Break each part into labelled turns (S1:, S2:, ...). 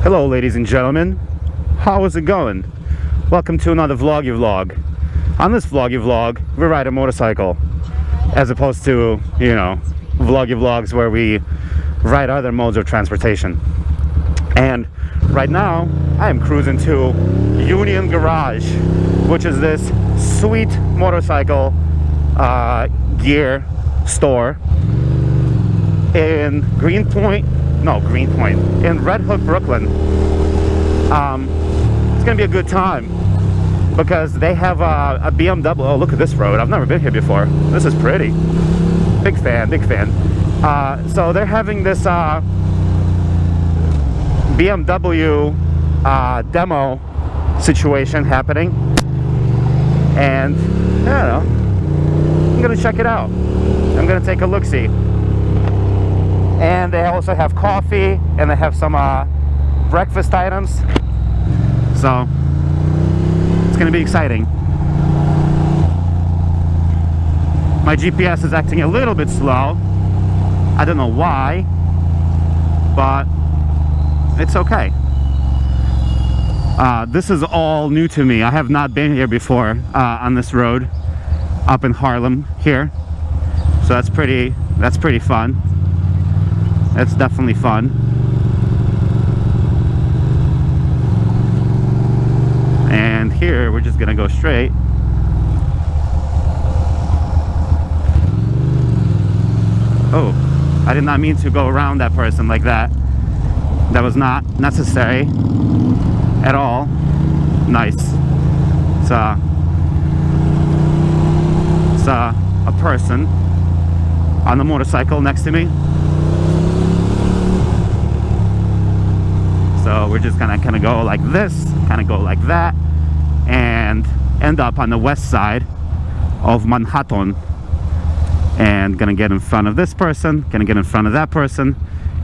S1: Hello ladies and gentlemen, how is it going? Welcome to another vloggy vlog. On this vloggy vlog, we ride a motorcycle, as opposed to, you know, vloggy vlogs where we ride other modes of transportation. And right now, I am cruising to Union Garage, which is this sweet motorcycle gear store in in Red Hook, Brooklyn. It's gonna be a good time because they have a BMW. Oh, look at this road. I've never been here before. This is pretty. Big fan, big fan. So they're having this BMW demo situation happening, and I don't know, I'm gonna check it out. I'm gonna take a look-see. And they also have coffee, and they have some breakfast items, so it's gonna be exciting. My GPS is acting a little bit slow. I don't know why, but it's okay. This is all new to me. I have not been here before on this road up in Harlem here, so that's pretty fun. It's definitely fun. And here we're just gonna go straight. Oh, I did not mean to go around that person like that. That was not necessary at all. Nice. It's a person on the motorcycle next to me. So we're just gonna kind of go like this, kind of go like that, and end up on the west side of Manhattan. And gonna get in front of this person, gonna get in front of that person,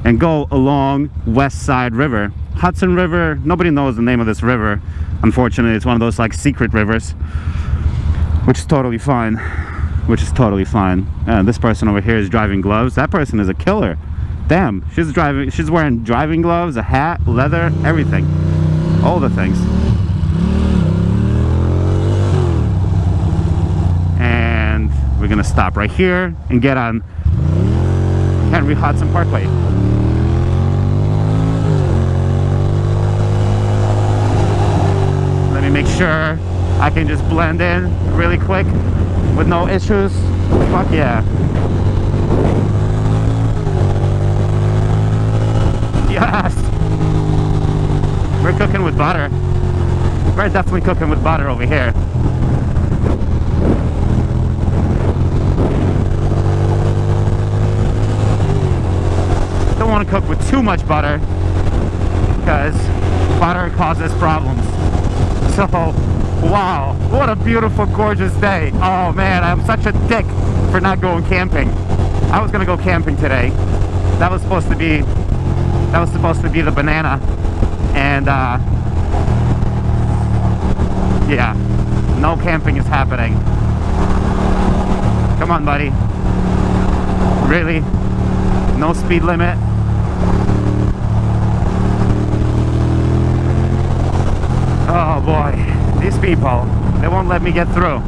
S1: and go along West Side River. Hudson River, nobody knows the name of this river. Unfortunately, it's one of those like secret rivers, which is totally fine. This person over here is driving gloves. That person is a killer. Damn, she's wearing driving gloves, a hat, leather, everything. All the things. And we're gonna stop right here and get on Henry Hudson Parkway. Let me make sure I can just blend in really quick with no issues. Fuck yeah. Yes! We're cooking with butter. We're definitely cooking with butter over here. Don't want to cook with too much butter because butter causes problems. So, wow, what a beautiful, gorgeous day. Oh man, I'm such a dick for not going camping. I was gonna go camping today. That was supposed to be the banana, and yeah, no camping is happening. Come on, buddy. Really? No speed limit? Oh boy, these people, they won't let me get through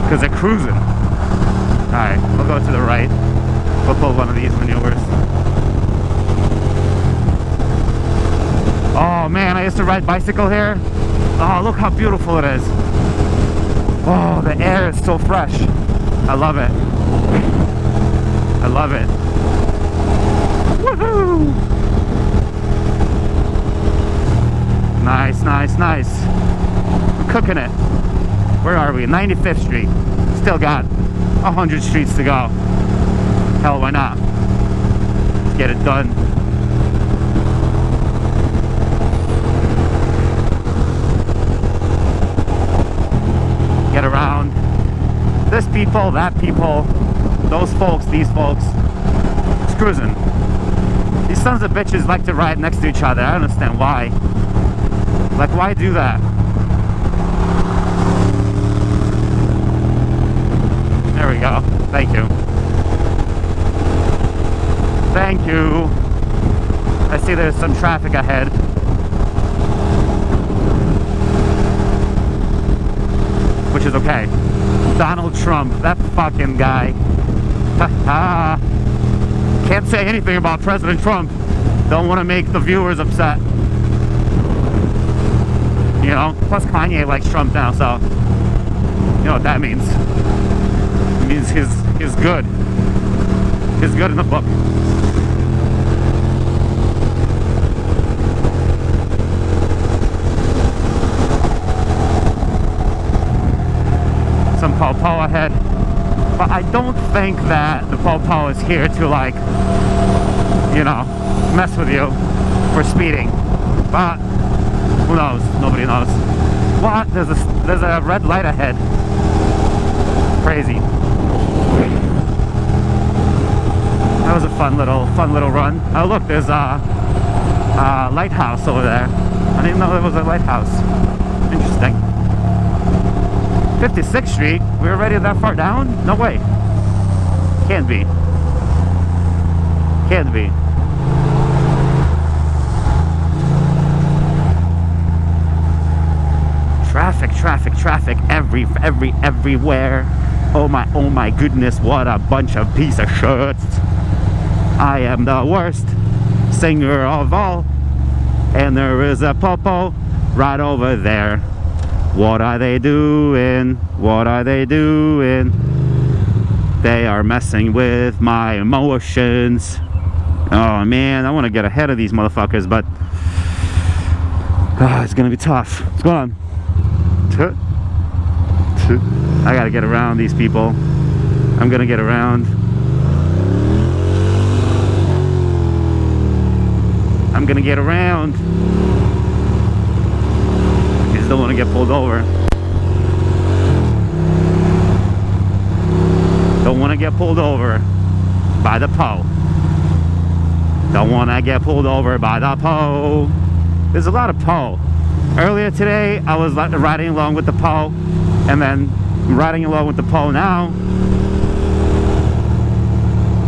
S1: because they're cruising. Alright, we'll go to the right. We'll pull one of these maneuvers. Oh man, I used to ride bicycle here. Oh, look how beautiful it is. Oh, the air is so fresh. I love it. I love it. Woohoo! Nice, nice, nice. We're cooking it. Where are we? 95th Street. Still got 100 streets to go. Hell, why not? Let's get it done. Get around this people, that people, those folks, these folks. It's cruising. These sons of bitches like to ride next to each other. I don't understand why. Like, why do that? There we go. Thank you. Thank you. I see there's some traffic ahead. Which is okay. Donald Trump, that fucking guy. Can't say anything about President Trump. Don't want to make the viewers upset. You know, plus Kanye likes Trump now, so you know what that means. It means he's good. He's good in the book. Some po-po ahead. But I don't think that the po-po is here to, like, you know, mess with you for speeding. But who knows? Nobody knows. What? There's a red light ahead. Crazy. That was a fun little run. Oh look, there's a lighthouse over there. I didn't know there was a lighthouse. Interesting. 56th Street? We were already that far down? No way. Can't be. Can't be. Traffic everywhere. Oh my goodness, what a bunch of piece of shirts. I am the worst singer of all, and there is a popo right over there. What are they doing? What are they doing? They are messing with my emotions. Oh man, I want to get ahead of these motherfuckers, but it's gonna be tough. What's going on? I gotta get around these people. I'm gonna get around. I'm gonna get around. I just don't want to get pulled over. Don't want to get pulled over by the po. Don't want to get pulled over by the po. There's a lot of po. Earlier today, I was riding along with the po, and then riding along with the po now.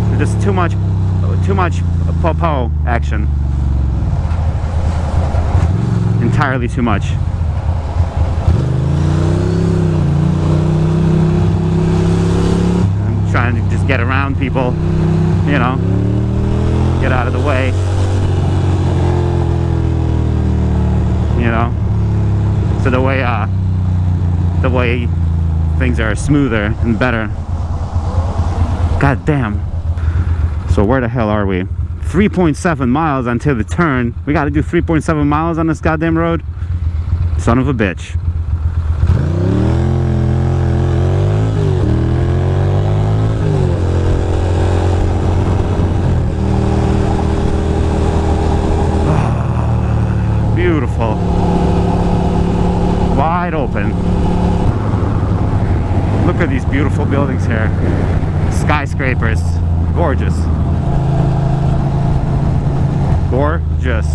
S1: There's just too much po action. Entirely too much. I'm trying to just get around people, you know, get out of the way. You know, so the way things are smoother and better. God damn. So where the hell are we? 3.7 miles until the turn. We got to do 3.7 miles on this goddamn road. Son of a bitch. Beautiful. Wide open. Look at these beautiful buildings here. Skyscrapers. Gorgeous. Gorgeous.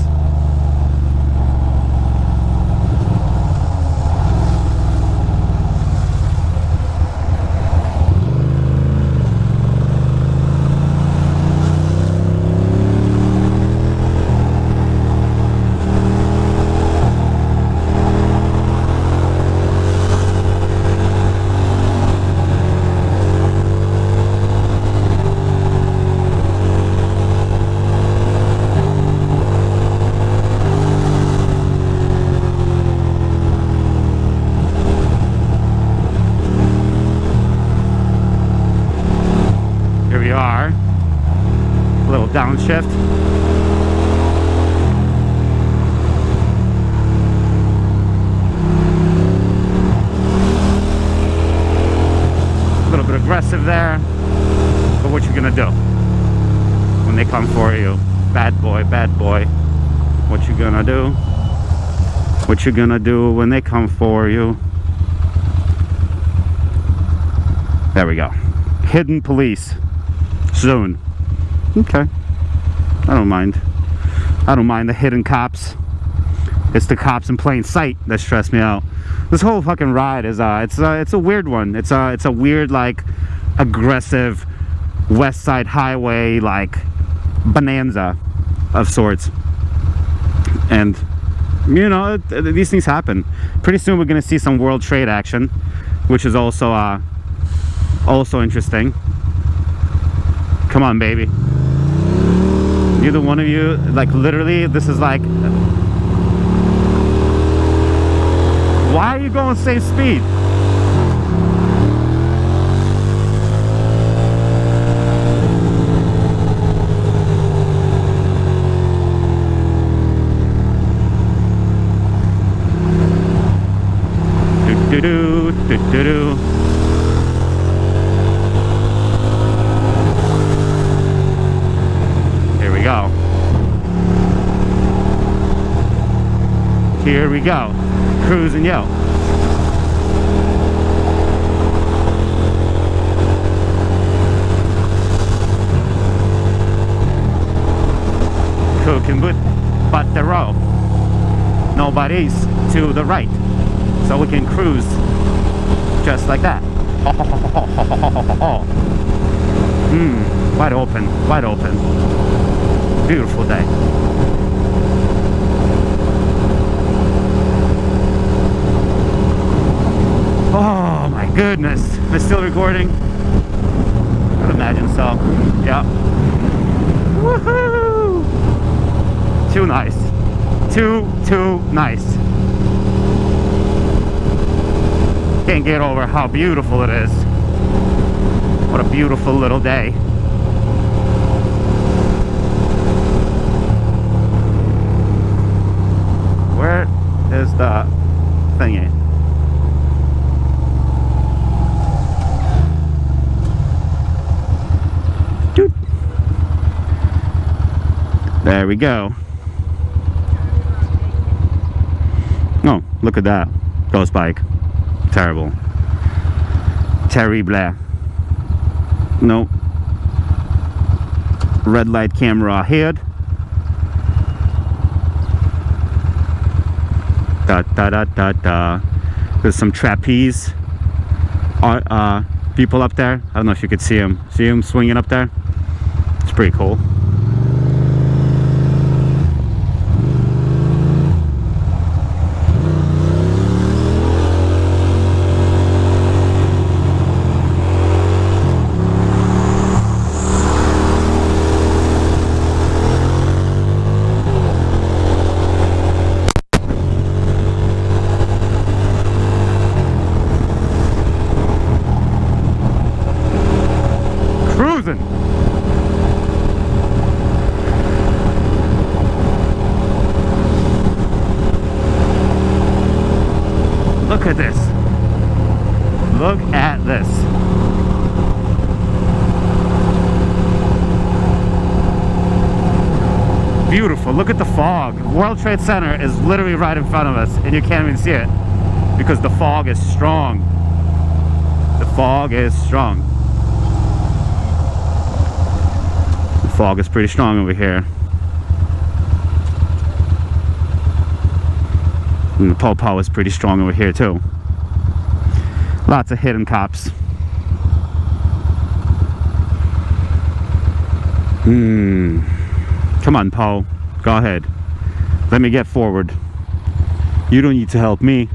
S1: Downshift. A little bit aggressive there, but what you gonna do when they come for you? Bad boy, bad boy. What you gonna do? What you gonna do when they come for you? There we go. Hidden police. Soon. Okay. I don't mind. I don't mind the hidden cops. It's the cops in plain sight that stress me out. This whole fucking ride is it's a weird one. It's a weird, like, aggressive West Side Highway, like, bonanza. of sorts. And you know, these things happen. Pretty soon we're gonna see some world trade action, which is also also interesting. Come on, baby. Neither one of you, like, literally, this is like, why are you going same speed? Do do do do do. Here we go. Here we go. Cruising, yo. Cooking with butter roll. Nobody's to the right. So we can cruise just like that. Wide open, wide open. Beautiful day. Oh my goodness. Am I still recording? I would imagine so. Yeah. Woohoo! Too nice. Too nice. Can't get over how beautiful it is. What a beautiful little day. Where is the thingy? Doot. There we go. Oh, look at that. Ghost bike. Terrible. Terrible. Nope. Red light camera ahead. Da da da da da. There's some trapeze people up there. I don't know if you could see them. See them swinging up there? It's pretty cool. Look at this. Look at this. Beautiful. Look at the fog. World Trade Center is literally right in front of us, and you can't even see it because the fog is strong. The fog is strong. The fog is pretty strong over here. And the po-po is pretty strong over here too. Lots of hidden cops. Come on, Po. Go ahead. Let me get forward. You don't need to help me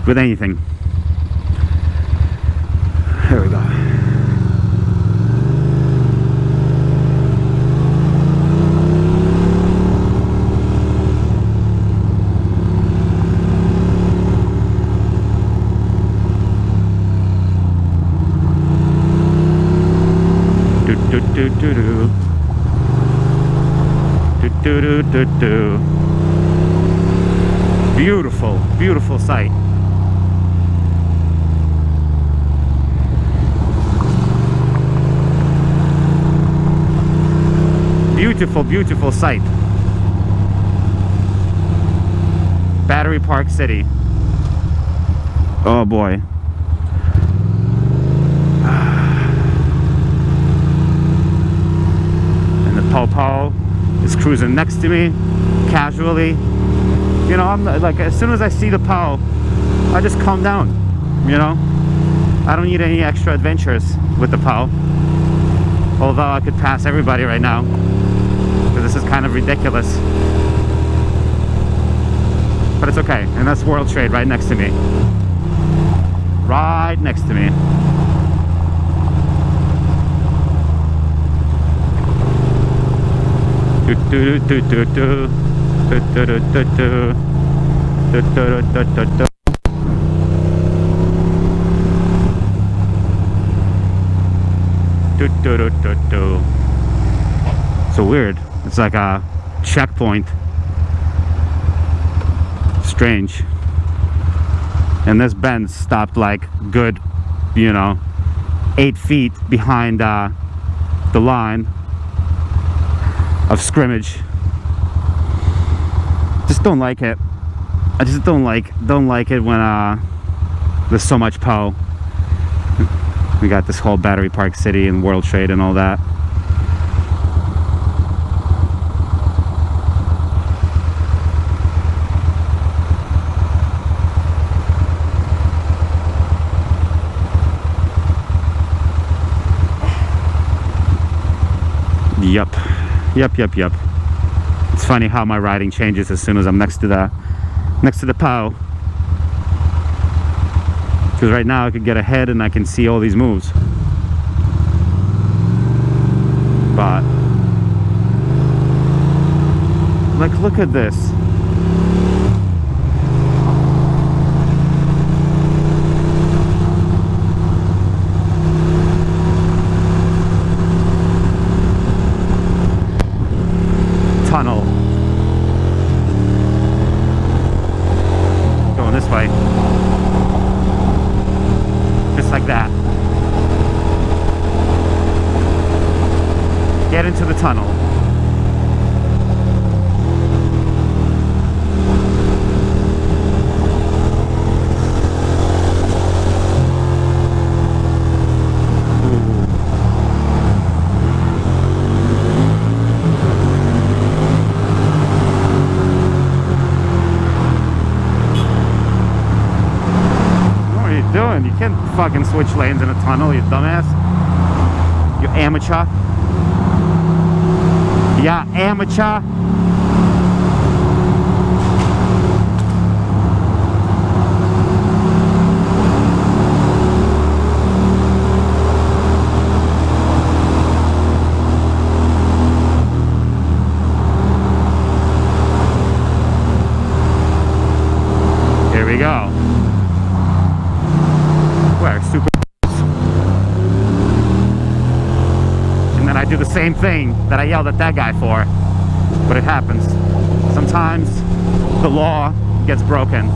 S1: with anything. Here we go. Beautiful, beautiful sight. Beautiful, beautiful sight. Battery Park City. Oh boy. And the po-po is cruising next to me, casually. You know, I'm like, as soon as I see the po, I just calm down. You know, I don't need any extra adventures with the po. Although I could pass everybody right now, because this is kind of ridiculous. But it's okay, and that's World Trade right next to me. Right next to me. Do do do do do do do do do do do do do do. So weird. It's like a checkpoint. Strange. And this Benz stopped like good, you know, 8 feet behind the line of scrimmage. Just don't like it. I just don't like it when there's so much PO. We got this whole Battery Park City and World Trade and all that. Yep. It's funny how my riding changes as soon as I'm next to the POW. Because right now I could get ahead and I can see all these moves. But like, look at this. Tunnel. Going this way. Just like that. Get into the tunnel. You can't fucking switch lanes in a tunnel, you dumbass. You amateur. Yeah, amateur. Here we go. Where? Super. And then I do the same thing that I yelled at that guy for. But it happens. Sometimes the law gets broken.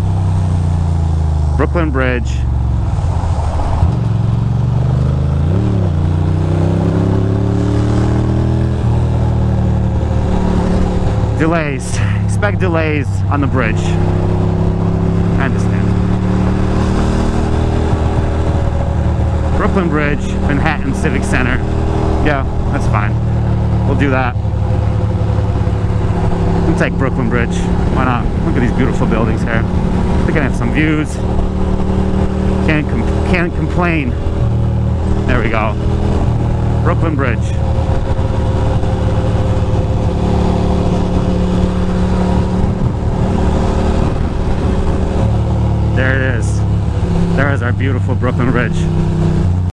S1: Brooklyn Bridge. Delays. Expect delays on the bridge. I understand. Brooklyn Bridge, Manhattan Civic Center. Yeah, that's fine. We'll do that. We'll take Brooklyn Bridge. Why not? Look at these beautiful buildings here. They're gonna have some views. Can't complain. There we go. Brooklyn Bridge. There it is. There is our beautiful Brooklyn Bridge.